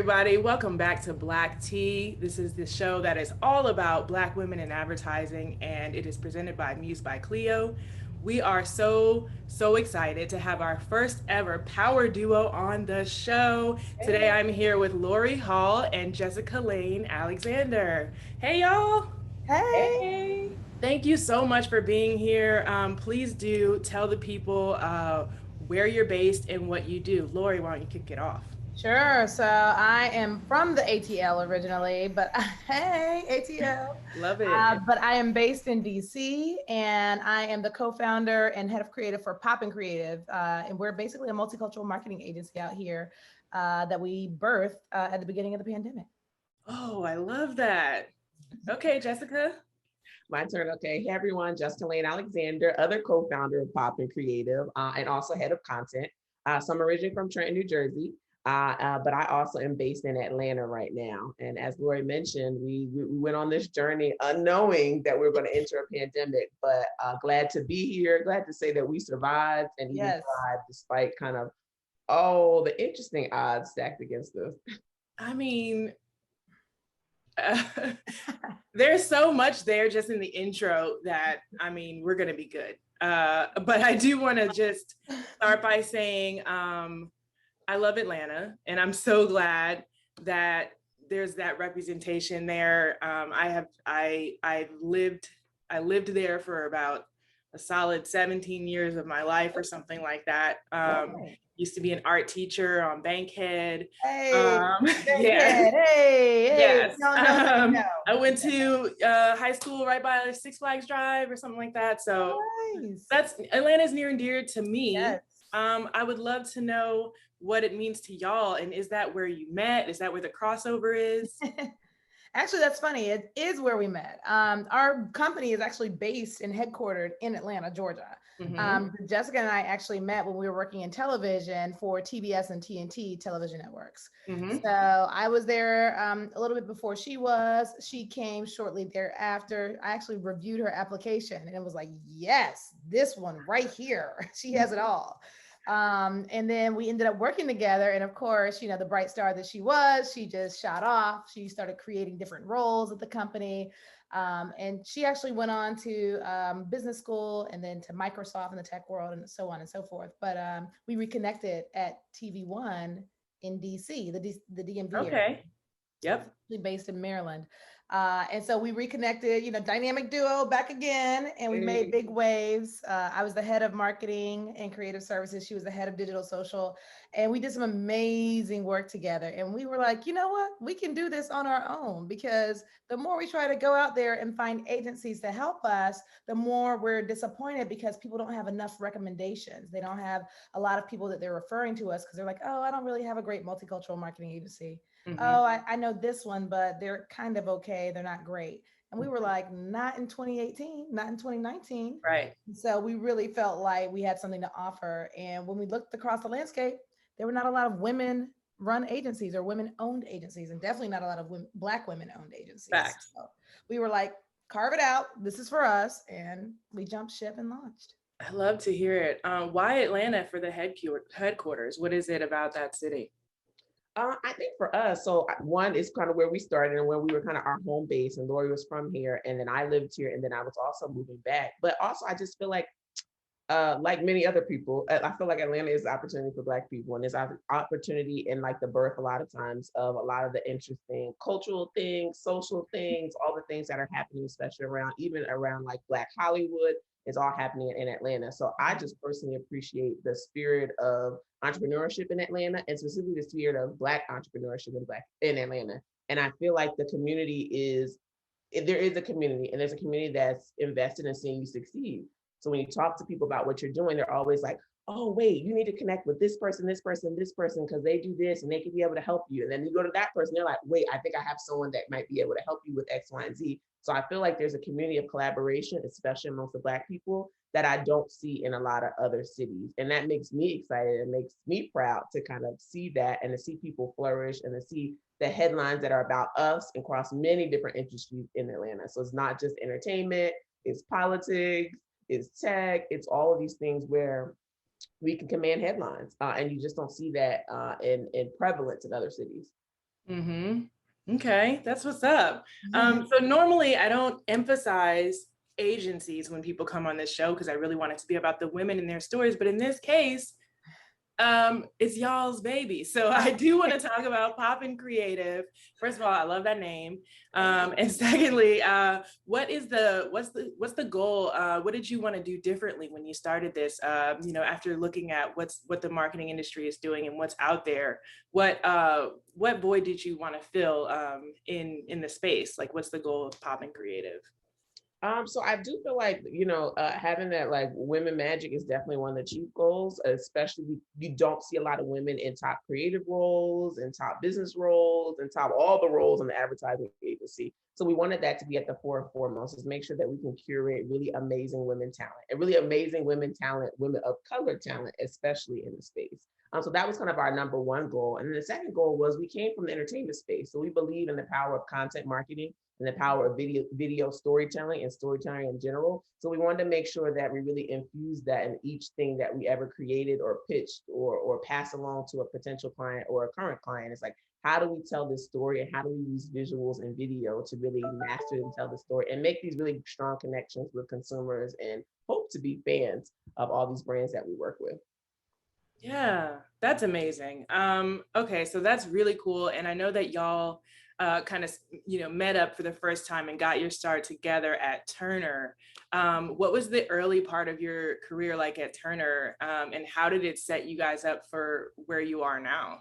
everybody. Welcome back to Black Tea. This is the show that is all about Black women in advertising, and it is presented by Muse by Cleo. We are so excited to have our first ever power duo on the show. Today I'm here with Lori Hall and Jessica Lane Alexander. Hey, y'all. Hey. Hey. Thank you so much for being here. Please do tell the people where you're based and what you do. Lori, why don't you kick it off? Sure. So I am from the ATL originally, but hey, ATL. Love it. But I am based in DC, and I am the co-founder and head of creative for Poppin' Creative. And we're basically a multicultural marketing agency out here that we birthed at the beginning of the pandemic. Oh, I love that. Okay, Jessica. My turn. Okay. Hey, everyone. Justin Lane Alexander, other co founder of Pop and Creative, and also head of content. So I'm originally from Trenton, New Jersey, but I also am based in Atlanta right now. And as Lori mentioned, we went on this journey unknowing that we were going to enter a pandemic, but glad to be here. Glad to say that we survived and even Yes. thrived despite kind of all the interesting odds stacked against us. I mean, uh, there's so much there just in the intro that, I mean, we're going to be good. But I do want to just start by saying I love Atlanta, and I'm so glad that there's that representation there. I lived there for about a solid 17 years of my life or something like that. Right. Used to be an art teacher on Bankhead. Hey, Yeah. Bankhead. Hey. Yes. No, no, let me know. I went to high school right by Six Flags Drive or something like that. So Nice. that's Atlanta's near and dear to me. Yes. I would love to know what it means to y'all, and is that where you met? Is that where the crossover is? Actually, that's funny. It is where we met. Our company is actually based and headquartered in Atlanta, Georgia. Mm-hmm. Jessica and I actually met when we were working in television for TBS and TNT television networks. Mm-hmm. So I was there a little bit before she was. She came shortly thereafter. I actually reviewed her application and it was like, yes, this one right here. She has it all. And then we ended up working together. And of course, the bright star that she was, she just shot off. She started creating different roles at the company. And she actually went on to business school and then to Microsoft in the tech world and so on and so forth. But we reconnected at TV1 in DC, the DMV area. Okay. Yep. Based in Maryland. And so we reconnected, dynamic duo back again, and we made big waves. I was the head of marketing and creative services. She was the head of digital social. And we did some amazing work together. And we were like, you know what? We can do this on our own because the more we try to go out there and find agencies to help us, the more we're disappointed because people don't have enough recommendations. They don't have a lot of people that they're referring to us because they're like, oh, I don't really have a great multicultural marketing agency. Mm-hmm. Oh, I know this one, but they're kind of okay. They're not great. And we were like, not in 2018, not in 2019. Right. So we really felt like we had something to offer. And when we looked across the landscape, there were not a lot of women run agencies or women owned agencies, and definitely not a lot of Black women owned agencies. Fact. So we were like, carve it out. This is for us. And we jumped ship and launched. I love to hear it. Why Atlanta for the headquarters? What is it about that city? I think for us, so one is kind of where we started and where we were kind of our home base, and Lori was from here, and then I lived here, and then I was also moving back. But also, I just feel like many other people, I feel like Atlanta is the opportunity for Black people, and it's an opportunity in like the birth a lot of times of a lot of the interesting cultural things, social things, all the things that are happening, especially around even around like Black Hollywood. Is all happening in Atlanta. So I just personally appreciate the spirit of entrepreneurship in Atlanta, and specifically the spirit of Black entrepreneurship in Atlanta. And I feel like the community is there is a community, and there's a community that's invested in seeing you succeed. So when you talk to people about what you're doing, they're always like, oh, wait, you need to connect with this person, this person, this person, because they do this and they can be able to help you. And then you go to that person, they're like, wait, I think I have someone that might be able to help you with X, Y, and Z. So I feel like there's a community of collaboration, especially amongst the Black people, that I don't see in a lot of other cities. And that makes me excited and makes me proud to kind of see that and to see people flourish and to see the headlines that are about us across many different industries in Atlanta. So it's not just entertainment, it's politics, it's tech, it's all of these things where we can command headlines. And you just don't see that in prevalence in other cities. Mm-hmm. Okay, that's what's up. Yeah. So normally I don't emphasize agencies when people come on this show because I really want it to be about the women and their stories. But in this case, it's y'all's baby. So I do want to talk about Poppin' Creative. First of all, I love that name. And secondly, what's the goal? What did you want to do differently when you started this? After looking at what the marketing industry is doing and what's out there, what void did you want to fill in the space? Like, what's the goal of Poppin' Creative? So I do feel like, having that like women magic is definitely one of the chief goals, especially you don't see a lot of women in top creative roles and top business roles and top all the roles in the advertising agency. So we wanted that to be at the foremost, is make sure that we can curate really amazing women talent and really amazing women talent, women of color talent, especially in the space. So that was kind of our number one goal. And then the second goal was we came from the entertainment space. So we believe in the power of content marketing and the power of video storytelling and storytelling in general. So we wanted to make sure that we really infused that in each thing that we ever created or pitched or passed along to a potential client or a current client. It's like, how do we tell this story and how do we use visuals and video to really master and tell the story and make these really strong connections with consumers and hope to be fans of all these brands that we work with. Yeah, that's amazing. Okay, so that's really cool. And I know that y'all kind of, met up for the first time and got your start together at Turner. What was the early part of your career like at Turner? And how did it set you guys up for where you are now?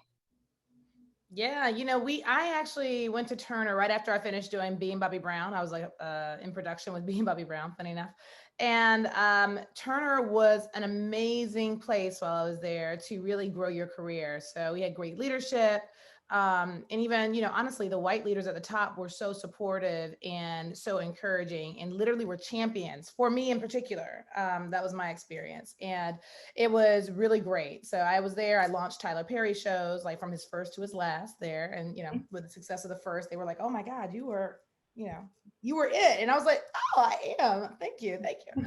Yeah, I actually went to Turner right after I finished doing Being Bobby Brown. I was like in production with Being Bobby Brown, funny enough. And Turner was an amazing place while I was there to really grow your career. So we had great leadership. And even, honestly, the white leaders at the top were so supportive and so encouraging and literally were champions for me in particular. That was my experience. And it was really great. So I was there. I launched Tyler Perry shows, like from his first to his last there. And, with the success of the first, they were like, oh my God, you know, you were it. And I was like, oh, I am. Thank you. Thank you.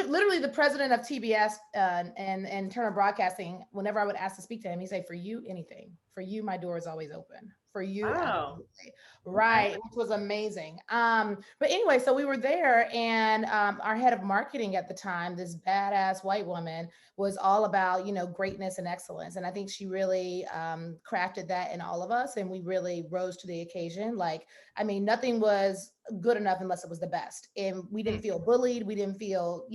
Literally the president of TBS and Turner Broadcasting, whenever I would ask to speak to him, he'd say, for you, anything. For you, my door is always open. For you, Wow. absolutely. Right, which was amazing. But anyway, so we were there, and our head of marketing at the time, this badass white woman, was all about greatness and excellence, and I think she really crafted that in all of us, and we really rose to the occasion. Like, I mean, nothing was good enough unless it was the best, and we didn't feel bullied, we didn't feel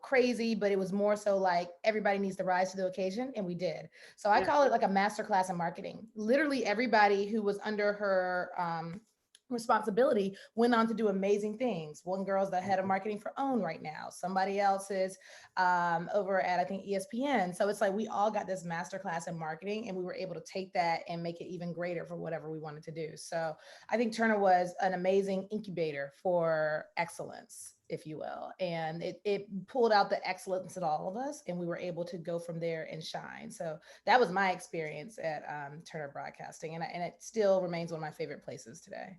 crazy, but it was more so like everybody needs to rise to the occasion, and we did. So I Yeah. call it like a master class in marketing. Literally everybody who was under her responsibility went on to do amazing things. One girl's the head of marketing for OWN right now. Somebody else is over at, I think, ESPN. So it's like we all got this master class in marketing, and we were able to take that and make it even greater for whatever we wanted to do. So I think Turner was an amazing incubator for excellence, if you will. And it pulled out the excellence in all of us, and we were able to go from there and shine. So that was my experience at Turner Broadcasting. And it still remains one of my favorite places today.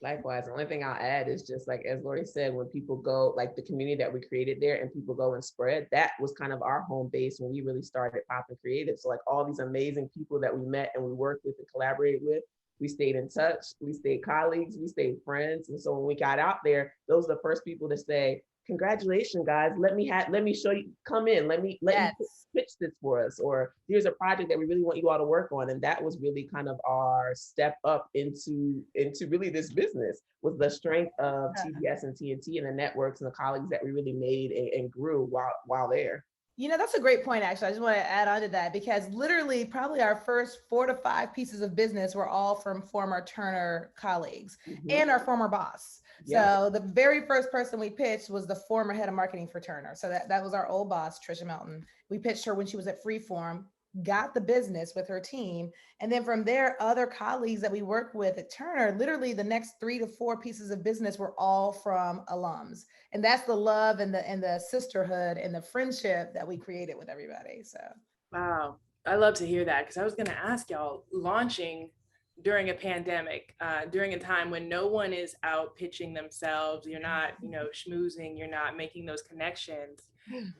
Likewise, the only thing I'll add is just like as Lori said, when people go, like the community that we created there and people go and spread, that was kind of our home base when we really started Poppin' Creative. So like all these amazing people that we met and we worked with and collaborated with, we stayed in touch, we stayed colleagues, we stayed friends. And so when we got out there, those are the first people to say, congratulations, guys. Let me show you, come in, let you Yes. pitch this for us, or here's a project that we really want you all to work on. And that was really kind of our step up into really this business, was the strength of TBS and TNT and the networks and the colleagues that we really made and grew while there. That's a great point, actually. I just want to add on to that because literally, probably our first 4 to 5 pieces of business were all from former Turner colleagues and our former boss. Yeah. So the very first person we pitched was the former head of marketing for Turner. So that was our old boss, Trisha Melton. We pitched her when she was at Freeform, got the business with her team. And then from there, other colleagues that we worked with at Turner, literally the next 3 to 4 pieces of business were all from alums. And that's the love and the sisterhood and the friendship that we created with everybody. So Wow. I love to hear that because I was going to ask y'all, launching during a pandemic, during a time when no one is out pitching themselves, you're not, schmoozing, you're not making those connections.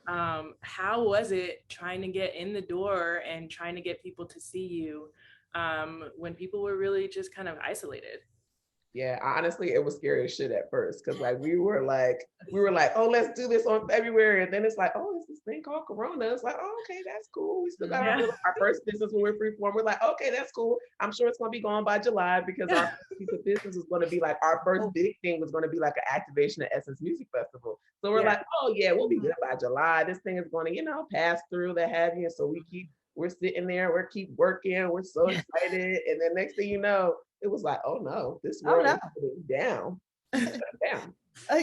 How was it trying to get in the door and trying to get people to see you? when people were really just kind of isolated. Yeah, honestly, it was scary as shit at first because like we were like, oh, let's do this on February, and then it's like, oh, it's this thing called Corona. It's like, oh, okay, that's cool. We still got Yeah. our first business when we're freeform. We're like, okay, that's cool. I'm sure it's gonna be gone by July because our first piece of business was gonna be like our first big thing was gonna be like an activation at Essence Music Festival. So we're Yeah. like, oh yeah, we'll be good by July. This thing is gonna, pass through the heavy, and so we're sitting there, we're keep working, we're so excited, and then next thing you know, it was like, oh no, this Oh world no. is shutting down. It's shut down.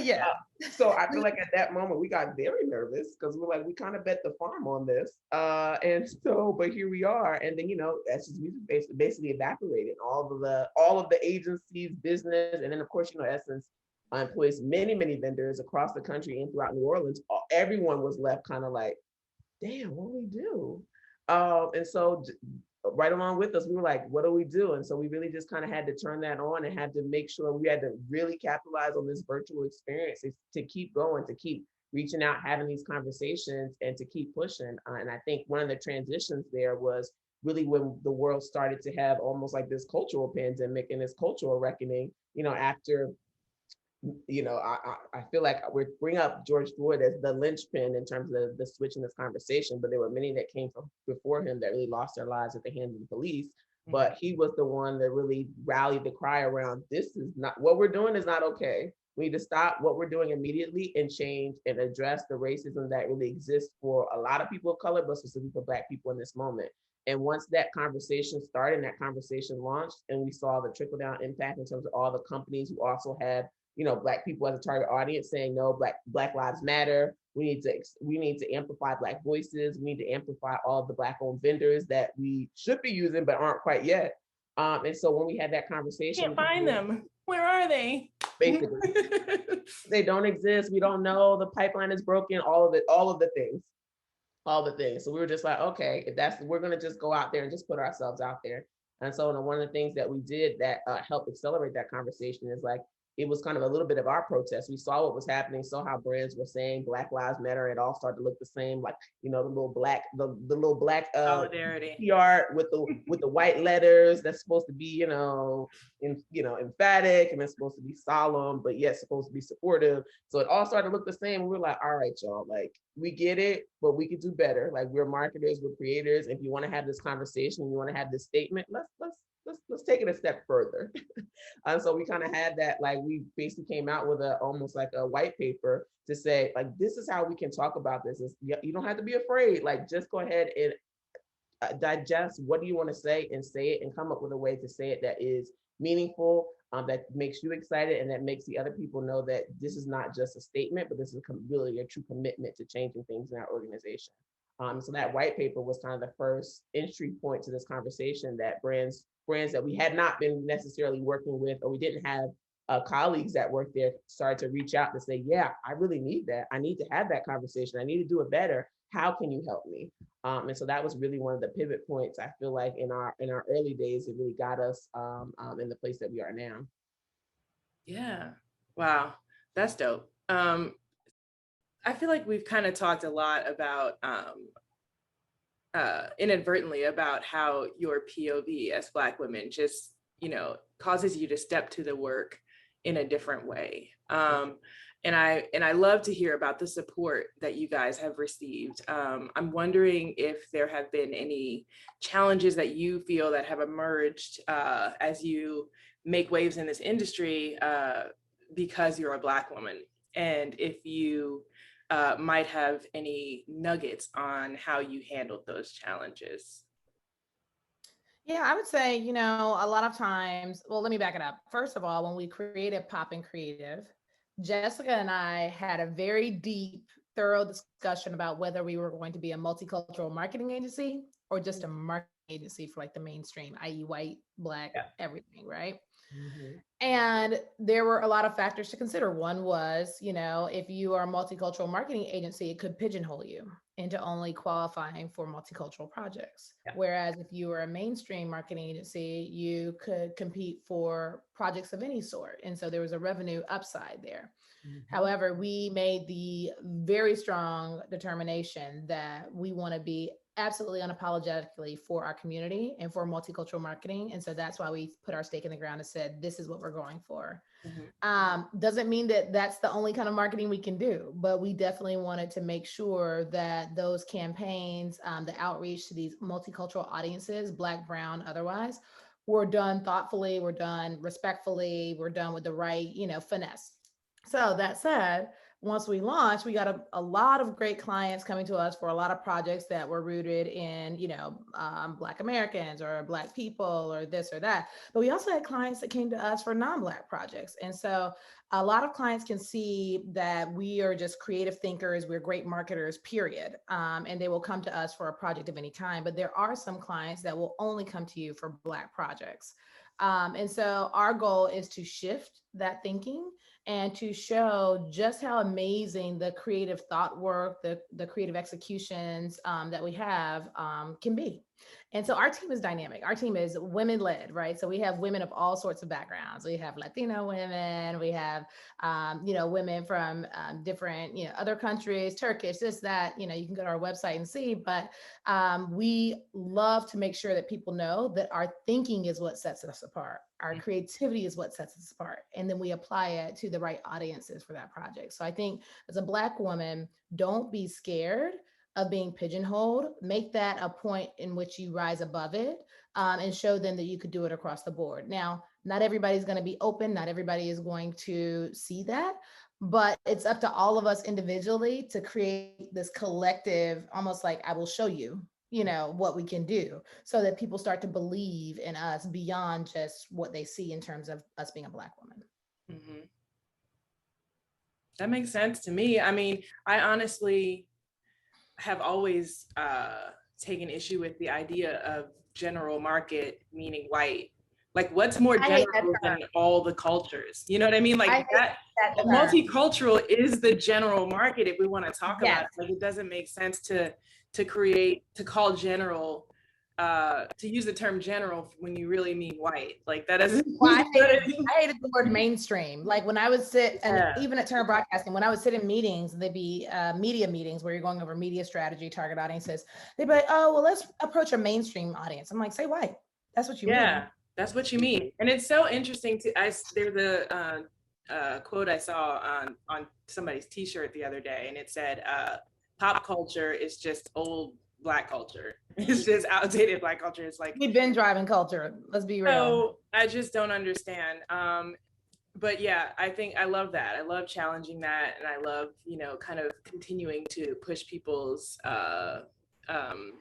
Yeah. So I feel like at that moment we got very nervous because we're like, we kind of bet the farm on this. And so, but here we are. And then, Essence Music basically evaporated. All of the agencies, business, and then of course, Essence employs many, many vendors across the country and throughout New Orleans. Everyone was left kind of like, damn, what do we do? And so right along with us, we were like, what do we do? And so we really just kind of had to turn that on and had to make sure we had to really capitalize on this virtual experience to keep going, to keep reaching out, having these conversations, and to keep pushing. And I think one of the transitions there was really when the world started to have almost like this cultural pandemic and this cultural reckoning, after I feel like we bring up George Floyd as the linchpin in terms of the switch in this conversation, but there were many that came from before him that really lost their lives at the hands of the police. But he was the one that really rallied the cry around, this is not, what we're doing is not okay. We need to stop what we're doing immediately and change and address the racism that really exists for a lot of people of color, but specifically for Black people in this moment. And once that conversation started and that conversation launched, and we saw the trickle down impact in terms of all the companies who also had Black people as a target audience saying no, Black Lives Matter. We need to amplify Black voices. We need to amplify all of the Black owned vendors that we should be using but aren't quite yet. And so when we had that conversation, Can't find them. Where are they? basically they don't exist. We don't know. The pipeline is broken. All of it. All the things. So we were just like, okay, we're gonna just go out there and just put ourselves out there. And so one of the things that we did that helped accelerate that conversation is like, it was kind of a little bit of our protest. We saw what was happening, saw how brands were saying Black Lives Matter. It all started to look the same, like the little black solidarity PR with the white letters that's supposed to be emphatic, and it's supposed to be solemn, but yet supposed to be supportive. So it all started to look the same. We were like, all right, y'all, like we get it, but we could do better. Like we're marketers, we're creators. If you want to have this conversation, you want to have this statement, let's take it a step further. And so we kind of had that, like we basically came out with almost like a white paper to say, like, this is how we can talk about this. You don't have to be afraid. Like, just go ahead and digest what do you want to say and say it and come up with a way to say it that is meaningful, that makes you excited, and that makes the other people know that this is not just a statement, but this is really a true commitment to changing things in our organization. So that white paper was kind of the first entry point to this conversation that brands that we had not been necessarily working with, or we didn't have colleagues that worked there, started to reach out to say, yeah, I really need that. I need to have that conversation. I need to do it better. How can you help me? And so that was really one of the pivot points. I feel like in our early days, it really got us in the place that we are now. Yeah. Wow. That's dope. I feel like we've kind of talked a lot about inadvertently about how your POV as Black women just, causes you to step to the work in a different way. And I love to hear about the support that you guys have received. I'm wondering if there have been any challenges that you feel that have emerged as you make waves in this industry because you're a Black woman, and if you might have any nuggets on how you handled those challenges. Yeah, I would say, a lot of times, well, let me back it up. First of all, when we created Poppin' Creative, Jessica and I had a very deep, thorough discussion about whether we were going to be a multicultural marketing agency or just a marketing agency for like the mainstream, i.e. white, Black, everything, right? Mm-hmm. And there were a lot of factors to consider. One was, if you are a multicultural marketing agency, it could pigeonhole you into only qualifying for multicultural projects. Yeah. Whereas if you were a mainstream marketing agency, you could compete for projects of any sort. And so there was a revenue upside there. Mm-hmm. However, we made the very strong determination that we want to be absolutely unapologetically for our community and for multicultural marketing. And so that's why we put our stake in the ground and said, this is what we're going for. Mhm. Doesn't mean that that's the only kind of marketing we can do, but we definitely wanted to make sure that those campaigns, the outreach to these multicultural audiences, Black, Brown, otherwise, were done thoughtfully, were done respectfully, were done with the right, finesse. So that said, once we launched, we got a lot of great clients coming to us for a lot of projects that were rooted in, Black Americans or Black people or this or that. But we also had clients that came to us for non-Black projects. And so a lot of clients can see that we are just creative thinkers, we're great marketers, period. And they will come to us for a project of any time. But there are some clients that will only come to you for Black projects. And so our goal is to shift that thinking and to show just how amazing the creative thought work, the creative executions that we have can be. And so our team is dynamic. Our team is women led, right? So we have women of all sorts of backgrounds. We have Latino women, we have, women from different, other countries, Turkish, this, that, you can go to our website and see, but we love to make sure that people know that our thinking is what sets us apart. Our creativity is what sets us apart. And then we apply it to the right audiences for that project. So I think as a Black woman, don't be scared of being pigeonholed. Make that a point in which you rise above it, and show them that you could do it across the board. Now, not everybody's going to be open. Not everybody is going to see that, but it's up to all of us individually to create this collective, almost like I will show you, what we can do, so that people start to believe in us beyond just what they see in terms of us being a Black woman. Mhm. That makes sense to me. I mean, I honestly have always taken issue with the idea of general market meaning white. Like, what's more I hate that general term. than all the cultures? You know what I mean? I Like hate that that term. multicultural is the general market if we want to talk about Yes. it. Like, it doesn't make sense to call general, to use the term general when you really mean white. Like, that doesn't. Well, You know what I mean? I hated the word mainstream. Like when I would sit, and Yeah. even at Turner Broadcasting, when I would sit in meetings, they'd be media meetings where you're going over media strategy, target audiences. They'd be like, "Oh, well, let's approach a mainstream audience." I'm like, "Say white. That's what you Yeah, mean." that's what you mean. And it's so interesting to there's a quote I saw on somebody's t-shirt the other day, and it said pop culture is just old Black culture. It's just outdated Black culture. It's like, We've been driving culture. Let's be real. so I just don't understand. But yeah, I think I love that. I love challenging that, and I love, kind of continuing to push people's um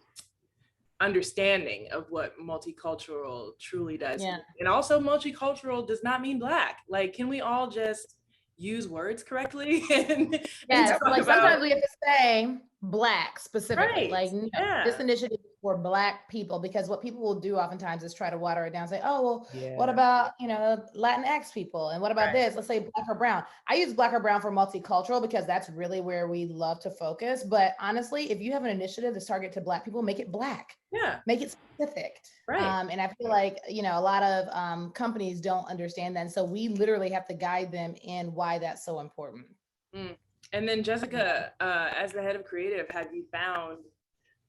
understanding of what multicultural truly does. Yeah. And also, multicultural does not mean Black. Like, can we all just use words correctly and Yes, talk like about, sometimes we have to say Black specifically, right? like, no, this Yeah. initiative is for Black people, because what people will do oftentimes is try to water it down, say, oh, well, what Yeah. about, Latinx people? And what about Right. this? Let's say Black or Brown. I use Black or Brown for multicultural because that's really where we love to focus. But honestly, if you have an initiative that's targeted to Black people, make it Black, Yeah. make it specific. Right. And I feel like, a lot of companies don't understand that. And so we literally have to guide them in why that's so important. Mm. And then Jessica, as the head of creative, have you found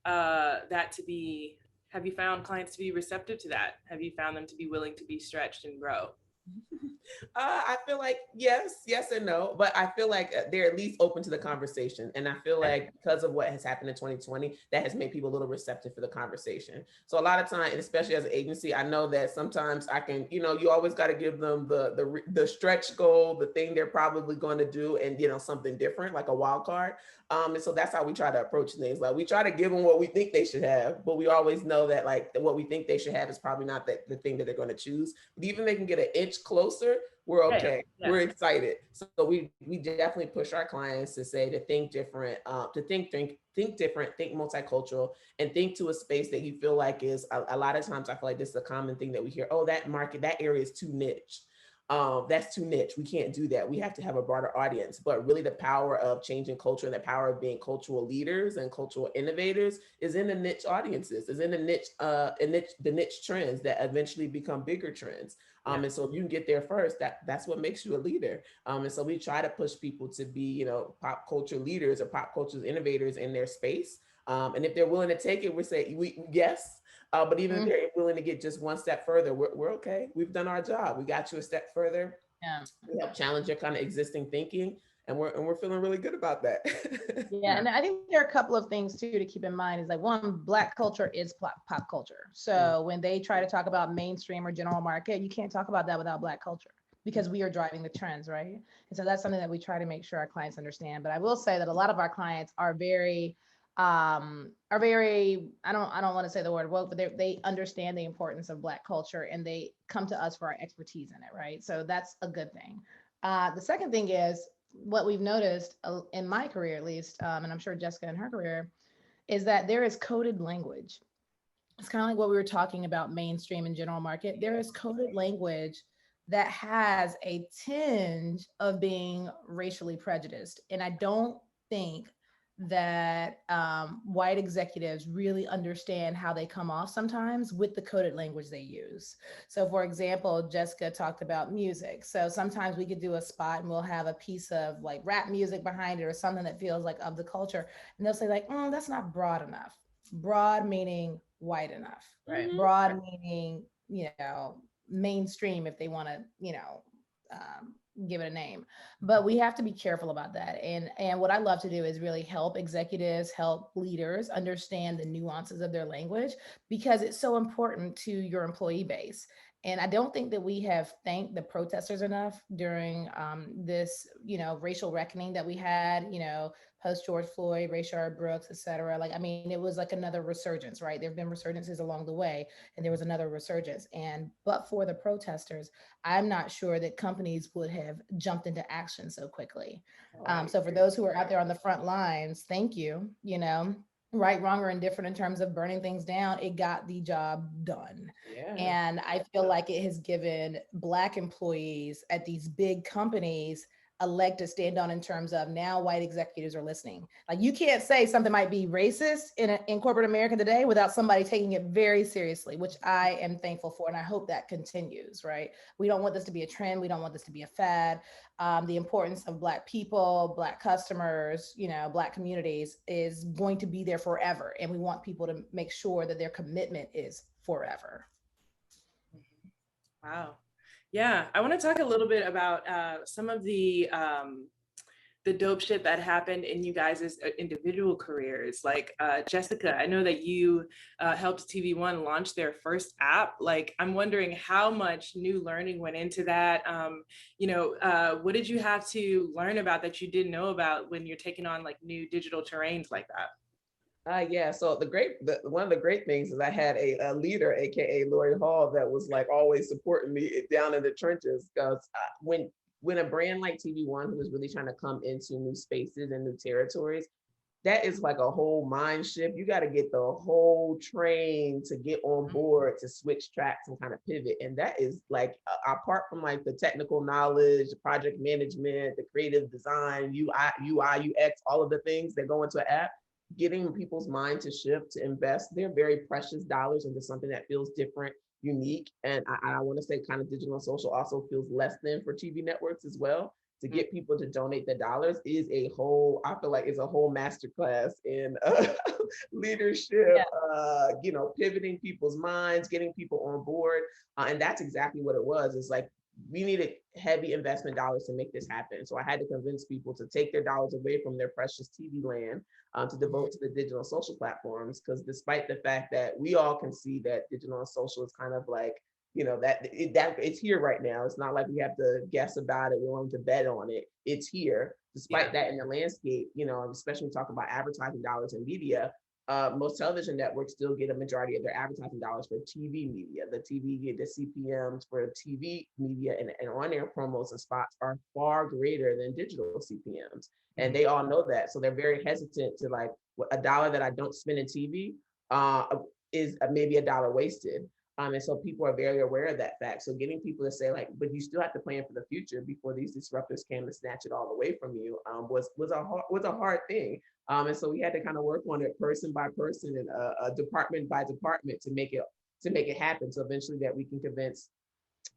have you found clients to be receptive to that? Have you found them to be willing to be stretched and grow? I feel like yes and no, but I feel like they're at least open to the conversation. And I feel like because of what has happened in 2020, that has made people a little receptive for the conversation. So a lot of time, and especially as an agency, I know that sometimes I can, you always got to give them the stretch goal, the thing they're probably going to do, and something different, like a wild card. And so that's how we try to approach things. Like we try to give them what we think they should have, but we always know that like what we think they should have is probably not the thing that they're going to choose. But even they can get an inch closer, we're okay. Yeah. We're excited. So we definitely push our clients to say to think different, to think different, think multicultural, and think to a space that you feel like is a lot of times I feel like this is a common thing that we hear. Oh, that market, that area is too niche. That's too niche. We can't do that. We have to have a broader audience. But really the power of changing culture and the power of being cultural leaders and cultural innovators is in the niche audiences, is in the niche trends that eventually become bigger trends. And so if you can get there first, that's what makes you a leader. And so we try to push people to be, pop culture leaders or pop culture innovators in their space. And if they're willing to take it, we say yes. But even if Mhm. they're willing to get just one step further, we're okay. We've done our job. We got you a step further. Yeah. We help challenge your kind of existing thinking, and we're feeling really good about that. Yeah, and I think there are a couple of things too to keep in mind. Is like one, Black culture is pop culture. Mm, So when they try to talk about mainstream or general market, you can't talk about that without Black culture because we are driving the trends, right? And so that's something that we try to make sure our clients understand. But I will say that a lot of our clients are very I don't want to say the word woke, but they understand the importance of Black culture and they come to us for our expertise in it, right? So that's a good thing. The second thing is what we've noticed in my career, at least, and I'm sure Jessica in her career, is that there is coded language. It's kind of like what we were talking about mainstream and general market. There is coded language that has a tinge of being racially prejudiced. And I don't think that white executives really understand how they come off sometimes with the coded language they use. So, for example, Jessica talked about music. So sometimes we could do a spot and we'll have a piece of like rap music behind it or something that feels like of the culture. And they'll say, like, that's not broad enough. Broad meaning wide enough, right? mhm. Broad meaning, mainstream if they want to, give it a name. But we have to be careful about that. And what I love to do is really help executives, help leaders understand the nuances of their language because it's so important to your employee base. And I don't think that we have thanked the protesters enough during this, racial reckoning that we had, post George Floyd, Rayshard Brooks, et cetera. Like, I mean, it was like another resurgence, right? There have been resurgences along the way, and there was another resurgence. And but for the protesters, I'm not sure that companies would have jumped into action so quickly. Oh, I So for agree. those who are out there on the front lines, thank you. Right, wrong, or indifferent in terms of burning things down, it got the job done. Yeah. And I feel like it has given Black employees at these big companies a leg to stand on in terms of now white executives are listening. Like you can't say something might be racist in corporate America today without somebody taking it very seriously, which I am thankful for. And I hope that continues, right? We don't want this to be a trend. We don't want this to be a fad. The importance of Black people, Black customers, Black communities is going to be there forever. And we want people to make sure that their commitment is forever. Wow. Yeah, I want to talk a little bit about some of the dope shit that happened in you guys' individual careers. Like Jessica, I know that you helped TV One launch their first app. Like, I'm wondering how much new learning went into that. What did you have to learn about that you didn't know about when you're taking on like new digital terrains like that? Yeah. So one of the great things is I had a leader, aka Lori Hall, that was like always supporting me down in the trenches. Because when a brand like TV One, who is really trying to come into new spaces and new territories, that is like a whole mind shift. You got to get the whole train to get on board to switch tracks and kind of pivot. And that is like apart from like the technical knowledge, the project management, the creative design, UI, UX, all of the things that go into an app, getting people's mind to shift, to invest their very precious dollars into something that feels different, unique. And I want to say kind of digital and social also feels less than for TV networks as well. To get people to donate the dollars is I feel like it's a whole masterclass in leadership, Yeah. pivoting people's minds, getting people on board. And that's exactly what it was. It's like, we needed heavy investment dollars to make this happen. So I had to convince people to take their dollars away from their precious TV land to devote to the digital and social platforms. Because despite the fact that we all can see that digital and social is kind of like, that it's here right now. It's not like we have to guess about it. We're willing to bet on it. It's here. Despite that, in the landscape, especially when we talk about advertising dollars in media, most television networks still get a majority of their advertising dollars for TV media. The CPMs for TV media and on-air promos and spots are far greater than digital CPMs. And they all know that. So they're very hesitant to like, a dollar that I don't spend in TV is maybe a dollar wasted. And so people are very aware of that fact. So getting people to say like, but you still have to plan for the future before these disruptors came to snatch it all away from you was a hard thing. And so we had to kind of work on it person by person and department by department to make it happen. So eventually that we can convince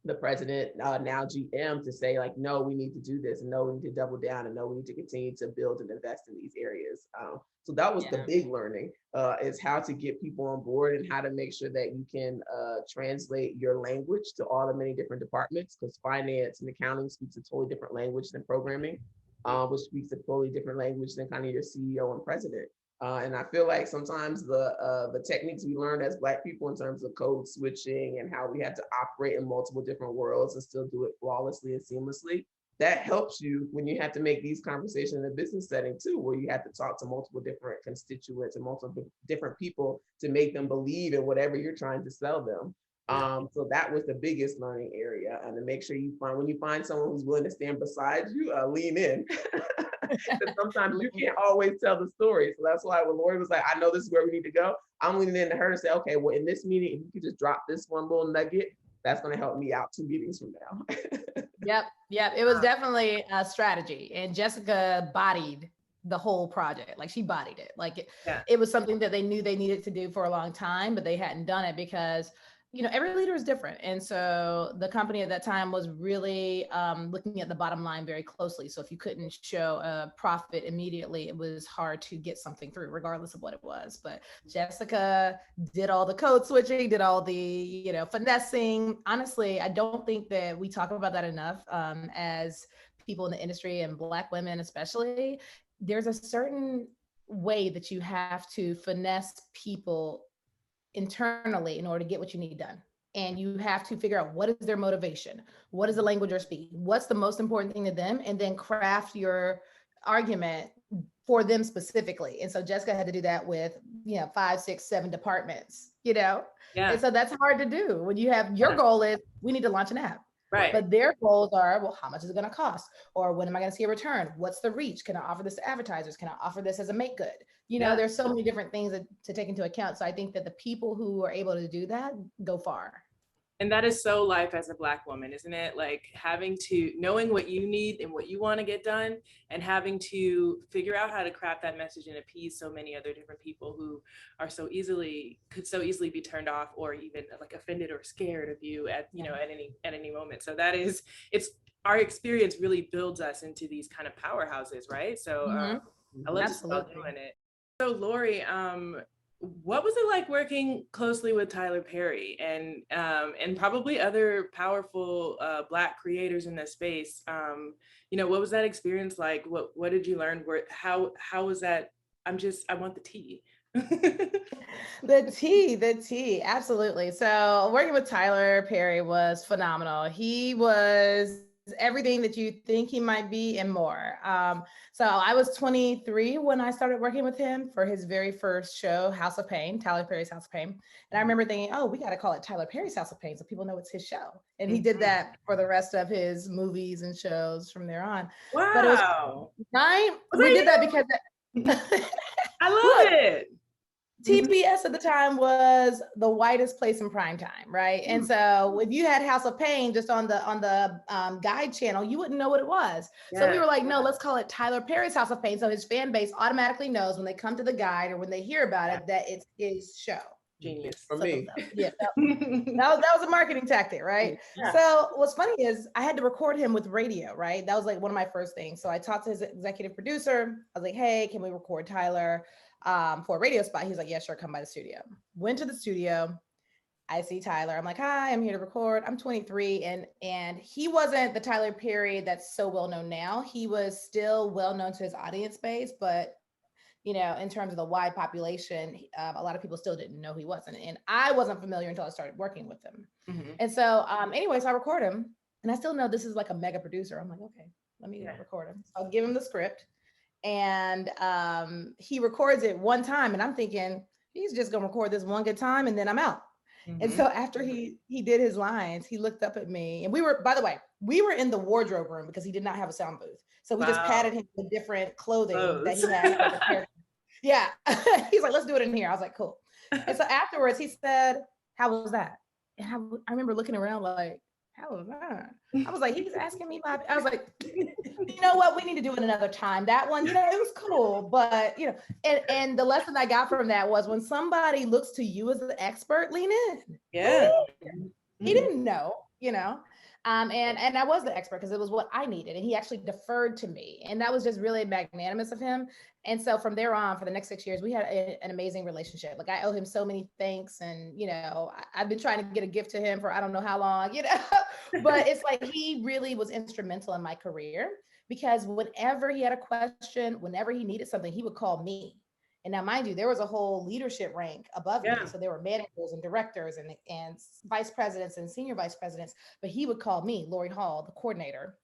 the president, now GM, to say like, no, we need to do this, and no, we need to double down, and no, we need to continue to build and invest in these areas. So that was the big learning, is how to get people on board and how to make sure that you can translate your language to all the many different departments, because finance and accounting speaks a totally different language than programming, which speaks a totally different language than kind of your CEO and president. And I feel like sometimes the techniques we learned as Black people in terms of code switching and how we had to operate in multiple different worlds and still do it flawlessly and seamlessly, that helps you when you have to make these conversations in a business setting too, where you have to talk to multiple different constituents and multiple different people to make them believe in whatever you're trying to sell them. So that was the biggest learning area, and to make sure you find, when you find someone who's willing to stand beside you, lean in. Sometimes you can't always tell the story. So that's why when Lori was like, I know this is where we need to go, I'm leaning into her to say, okay, well, in this meeting, if you could just drop this one little nugget, that's going to help me out 2 meetings from now. Yep. It was definitely a strategy, and Jessica bodied the whole project. Like, she bodied it. Like it was something that they knew they needed to do for a long time, but they hadn't done it because, you know, every leader is different. And so the company at that time was really looking at the bottom line very closely. So if you couldn't show a profit immediately, it was hard to get something through, regardless of what it was. But Jessica did all the code switching, did all the, you know, finessing. Honestly, I don't think that we talk about that enough as people in the industry, and Black women especially. There's a certain way that you have to finesse people internally in order to get what you need done. And you have to figure out what is their motivation, what is the language they're speaking, what's the most important thing to them, and then craft your argument for them specifically. And so Jessica had to do that with, you know, 5, 6, 7 departments, you know? And so that's hard to do when you have, your goal is, we need to launch an app. Right. But their goals are, well, how much is it going to cost? Or when am I going to see a return? What's the reach? Can I offer this to advertisers? Can I offer this as a make good? You know, there's so many different things to take into account. So I think that the people who are able to do that go far. And that is so life as a Black woman, isn't it? Like having to, knowing what you need and what you want to get done, and having to figure out how to craft that message and appease so many other different people who are could so easily be turned off or even like offended or scared of you at, you know, at any moment. So that is, it's, our experience really builds us into these kind of powerhouses, right? So I love just doing it. So Lori, what was it like working closely with Tyler Perry and probably other powerful Black creators in this space? You know, what was that experience like? What did you learn? How was that? I want the tea. The tea, absolutely. So working with Tyler Perry was phenomenal. He was everything that you think he might be and more. So I was 23 when I started working with him for his very first show, House of Payne, Tyler Perry's House of Payne. And I remember thinking, oh, we got to call it Tyler Perry's House of Payne so people know it's his show. And he did that for the rest of his movies and shows from there on. Wow. But it was time. We did that because I love it. TBS at the time was the whitest place in prime time, right? And so if you had House of Payne just on the guide channel, you wouldn't know what it was. So we were like, no, let's call it Tyler Perry's House of Payne. So his fan base automatically knows when they come to the guide or when they hear about it that it's his show. Genius for me. Yeah, that was a marketing tactic, right? Yeah. So what's funny is I had to record him with radio, right? That was like one of my first things. So I talked to his executive producer. I was like, hey, can we record Tyler for a radio spot? He was like, yeah, sure, come by the studio. Went to the studio. I see Tyler. I'm like, hi, I'm here to record. I'm 23. And he wasn't the Tyler Perry that's so well known now. He was still well known to his audience base, but you know, in terms of the wide population, a lot of people still didn't know he wasn't. And I wasn't familiar until I started working with him. Mm-hmm. And so anyways, I record him and I still know this is like a mega producer. I'm like, okay, let me record him. So I'll give him the script and he records it one time. And I'm thinking, he's just gonna record this one good time and then I'm out. Mm-hmm. And so after he did his lines, he looked up at me and we were, by the way, we were in the wardrobe room because he did not have a sound booth. So we just padded him with different clothing that he had. Yeah. He's like, let's do it in here. I was like, cool. And so afterwards he said, how was that? And I remember looking around like, how was that? I was like, he's asking me I was like, you know what? We need to do it another time. That one, you know, it was cool, but you know, and the lesson I got from that was when somebody looks to you as the expert, lean in. Yeah. He didn't know. you know. And I was the expert because it was what I needed. And he actually deferred to me. And that was just really magnanimous of him. And so from there on, for the next 6 years, we had an amazing relationship. Like I owe him so many thanks. And, you know, I've been trying to get a gift to him for I don't know how long, you know, but it's like he really was instrumental in my career because whenever he had a question, whenever he needed something, he would call me. And now, mind you, there was a whole leadership rank above me. Yeah. So there were managers and directors and vice presidents and senior vice presidents. But he would call me, Lori Hall, the coordinator,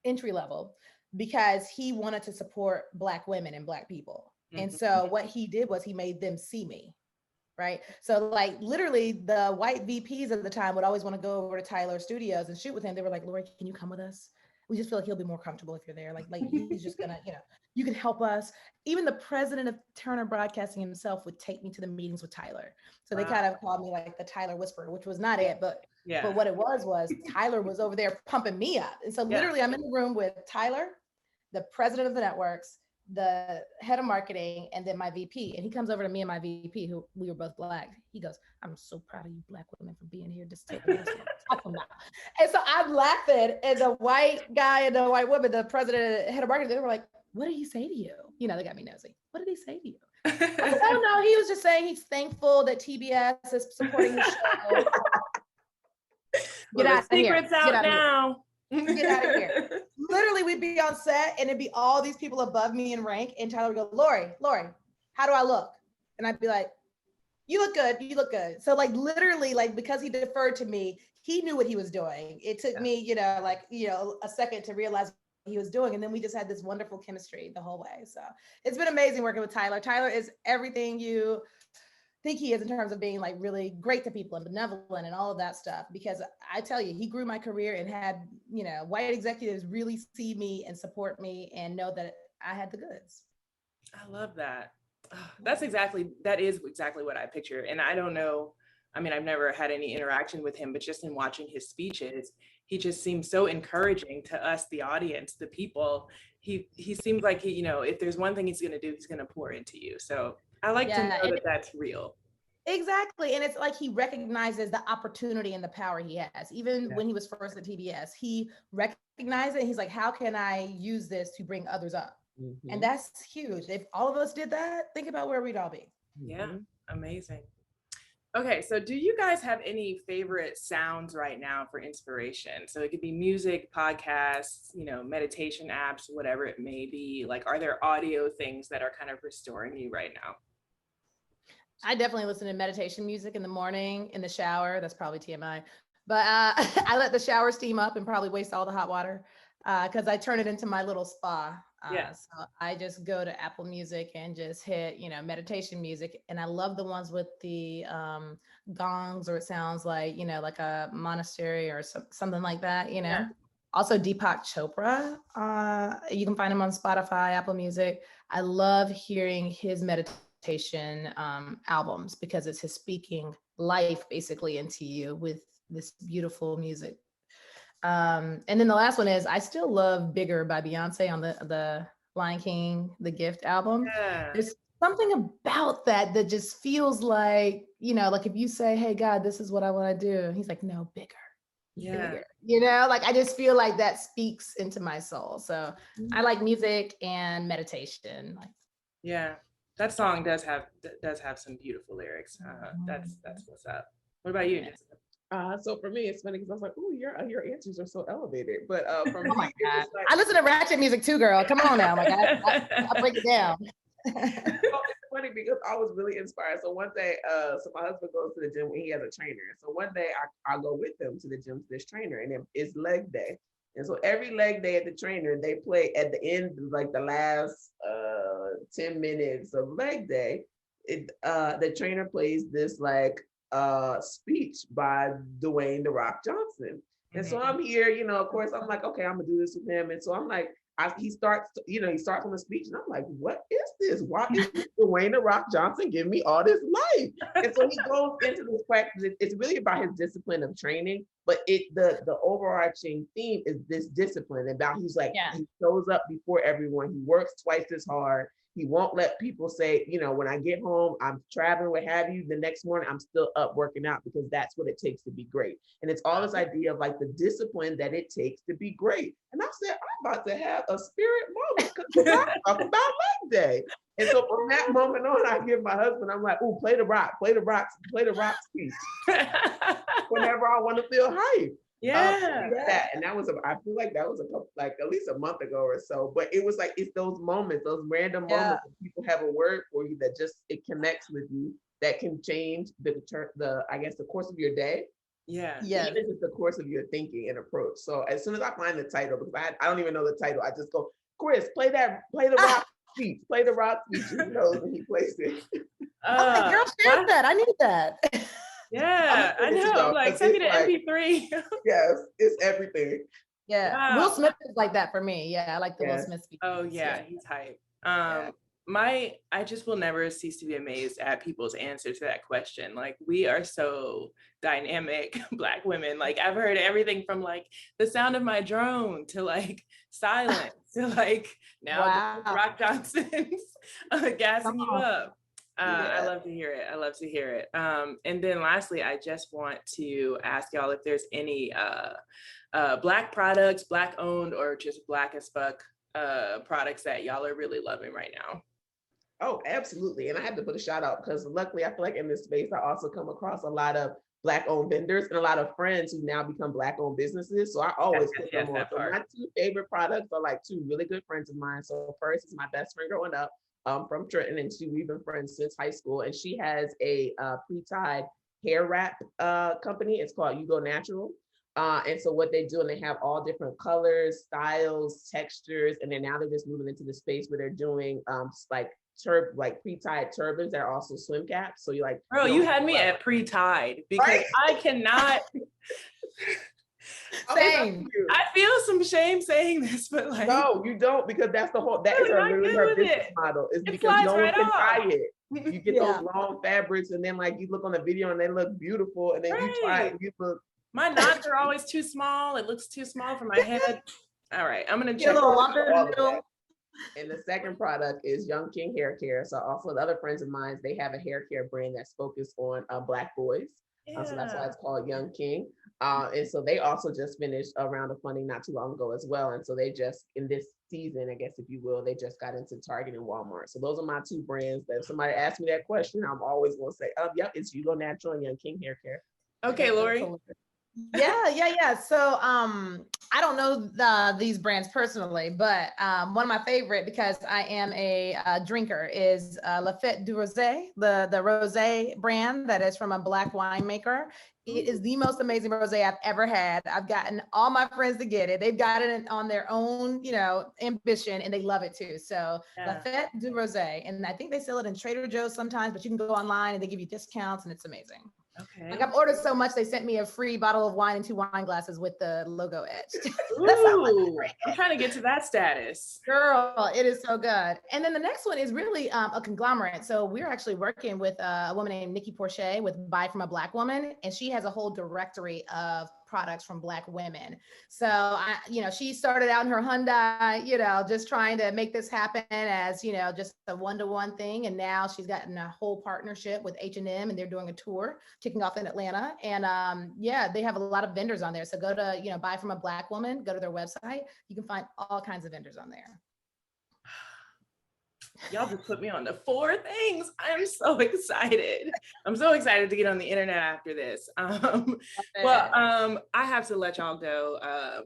entry level, because he wanted to support Black women and Black people. And so what he did was he made them see me. Right. So like literally the white VPs at the time would always want to go over to Tyler Studios and shoot with him. They were like, Lori, can you come with us? We just feel like he'll be more comfortable if you're there. Like he's just gonna, you know, you can help us. Even the president of Turner Broadcasting himself would take me to the meetings with Tyler. So they kind of called me like the Tyler Whisperer, which was not it, but what it was Tyler was over there pumping me up. And so literally I'm in the room with Tyler, the president of the networks, the head of marketing, and then my VP. And he comes over to me and my VP, who we were both Black. He goes, I'm so proud of you Black women for being here. Just taking this talking about. And so I'm laughing. And the white guy and the white woman, the president and head of marketing, they were like, what did he say to you? You know, they got me nosy. What did he say to you? I said, oh no, he was just saying he's thankful that TBS is supporting the show. Well, the secret's out now. Get out of here. Literally, we'd be on set and it'd be all these people above me in rank. And Tyler would go, Lori, how do I look? And I'd be like, you look good. You look good. So like literally, like because he deferred to me, he knew what he was doing. It took me, you know, like, you know, a second to realize what he was doing. And then we just had this wonderful chemistry the whole way. So it's been amazing working with Tyler. Tyler is everything you think he is in terms of being like really great to people and benevolent and all of that stuff. Because I tell you, he grew my career and had, you know, white executives really see me and support me and know that I had the goods. I love that. That is exactly what I picture. And I don't know, I mean, I've never had any interaction with him, but just in watching his speeches, he just seems so encouraging to us, the audience, the people. He seems like he, you know, if there's one thing he's going to do, he's going to pour into you. So I like to know that that's real. Exactly. And it's like he recognizes the opportunity and the power he has. Even when he was first at TBS, he recognized it. He's like, how can I use this to bring others up? And that's huge. If all of us did that, think about where we'd all be. Yeah, amazing. Okay, so do you guys have any favorite sounds right now for inspiration? So it could be music, podcasts, you know, meditation apps, whatever it may be. Like, are there audio things that are kind of restoring you right now? I definitely listen to meditation music in the morning, in the shower. That's probably TMI. But I let the shower steam up and probably waste all the hot water because I turn it into my little spa. So I just go to Apple Music and just hit, you know, meditation music. And I love the ones with the gongs, or it sounds like, you know, like a monastery or something like that, you know. Yeah. Also Deepak Chopra. You can find him on Spotify, Apple Music. I love hearing his meditation albums because it's his speaking life basically into you with this beautiful music. And then the last one is I still love Bigger by Beyonce on the Lion King, The Gift album. Yeah. There's something about that just feels like, you know, like if you say, hey, God, this is what I want to do. He's like, no, bigger. Yeah. Bigger. You know, like I just feel like that speaks into my soul. So I like music and meditation. Yeah, that song does have some beautiful lyrics. That's what's up. What about you, Jessica? So for me, it's funny because I was like, "Ooh, your answers are so elevated." But for me, oh my God, like, I listen to ratchet music too, girl. Come on now, like I break it down. It's funny because I was really inspired. So one day, so my husband goes to the gym when he has a trainer. So one day I go with him to the gym to this trainer, and it's leg day. And so every leg day at the trainer, they play at the end, like the last 10 minutes of leg day. The trainer plays this like speech by Dwayne The Rock Johnson. And so I'm here, you know, of course, I'm like, okay, I'm gonna do this with him. And so I'm like, he starts on the speech, and I'm like, what is this? Why is Dwayne The Rock Johnson giving me all this life? And so he goes into this practice. It's really about his discipline of training, but the overarching theme is this discipline about he shows up before everyone, he works twice as hard, He won't let people say, when I get home, I'm traveling, what have you, the next morning I'm still up working out because that's what it takes to be great. And it's all this idea of like the discipline that it takes to be great. And I said, I'm about to have a spirit moment because we're talking about leg day. And so from that moment on, I give my husband, I'm like, oh, play the rock speech. Whenever I want to feel hype. And that was, I feel like that was a couple, like at least a month ago or so. But it was like, it's those moments, those random moments that people have a word for you that just, it connects with you, that can change the course of your day. Yeah. Even just the course of your thinking and approach. So as soon as I find the title, because I don't even know the title, I just go, Chris, play the rock speech, play the rock speech. He knows when he plays it. I'm like, girl, share that. I need that. Yeah, I know. I'm like, send me the MP3. Yes, it's everything. Yeah. Wow. Will Smith is like that for me. Yeah, I like the Will Smith speech. Oh yeah, he's hype. I just will never cease to be amazed at people's answer to that question. Like, we are so dynamic Black women. Like, I've heard everything from like the sound of my drone to like silence to like now Dwayne The Rock Johnson's gassing you up. I love to hear it. And then lastly, I just want to ask y'all if there's any Black products, Black owned or just Black as fuck products that y'all are really loving right now. Oh, absolutely. And I have to put a shout out because luckily I feel like in this space, I also come across a lot of Black owned vendors and a lot of friends who now become Black owned businesses. So I always put them on. So my two favorite products are like two really good friends of mine. So first is my best friend growing up. From Trenton, and we've been friends since high school. And she has a pre-tied hair wrap company. It's called You Go Natural. And so what they do, and they have all different colors, styles, textures, and then now they're just moving into the space where they're doing like pre-tied turbans that are also swim caps. So you're like, bro, you had me at pre-tied because I cannot. Same. I feel some shame saying this, but like, no, you don't, because that's the whole, that is her business model. Is because no one can tie it. You get those long fabrics, and then like you look on the video and they look beautiful, and then you try it and you look. My knots are always too small. It looks too small for my head. All right, I'm gonna check all of that. And the second product is Young King Hair Care. So also the other friends of mine, they have a hair care brand that's focused on Black boys. So that's why it's called Young King. And so they also just finished a round of funding not too long ago as well. And so they just, in this season, I guess, if you will, they just got into Target and Walmart. So those are my two brands that if somebody asks me that question, I'm always going to say, yep, it's You Go Natural and Young King Hair Care. Okay, Lori. Yeah. So I don't know these brands personally, but one of my favorite, because I am a drinker, is La Fête du Rosé, the rosé brand that is from a Black winemaker. It is the most amazing rosé I've ever had. I've gotten all my friends to get it. They've got it on their own, ambition, and they love it too. So La Fête du Rosé, and I think they sell it in Trader Joe's sometimes, but you can go online and they give you discounts, and it's amazing. Okay. Like, I've ordered so much, they sent me a free bottle of wine and 2 wine glasses with the logo etched. Ooh, I'm trying to get to that status. Girl, it is so good. And then the next one is really a conglomerate. So we're actually working with a woman named Nikki Porcher with Buy From a Black Woman, and she has a whole directory of products from Black women. So she started out in her Hyundai, just trying to make this happen as, just a one-to-one thing. And now she's gotten a whole partnership with H&M, and they're doing a tour kicking off in Atlanta. And they have a lot of vendors on there. So go to, Buy From a Black Woman, go to their website. You can find all kinds of vendors on there. Y'all just put me on the 4 things. I'm so excited. I'm so excited to get on the internet after this. I have to let y'all go,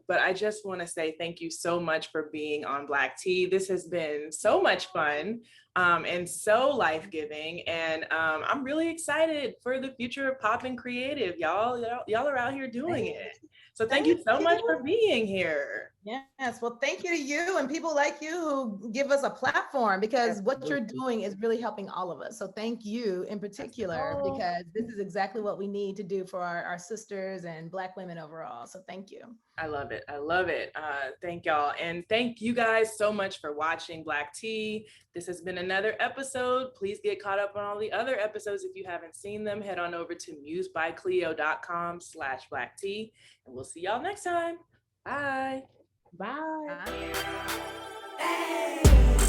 but I just want to say thank you so much for being on Black Tea. This has been so much fun and so life-giving, and I'm really excited for the future of pop and creative. Y'all are out here doing it. So thank you so much for being here. Yes, well, thank you to you and people like you who give us a platform, because what you're doing is really helping all of us. So thank you in particular, because this is exactly what we need to do for our sisters and Black women overall. So thank you. I love it. Thank y'all. And thank you guys so much for watching Black Tea. This has been another episode. Please get caught up on all the other episodes. If you haven't seen them, head on over to musebycleo.com/Black Tea, and we'll see y'all next time. Bye. Bye. Bye.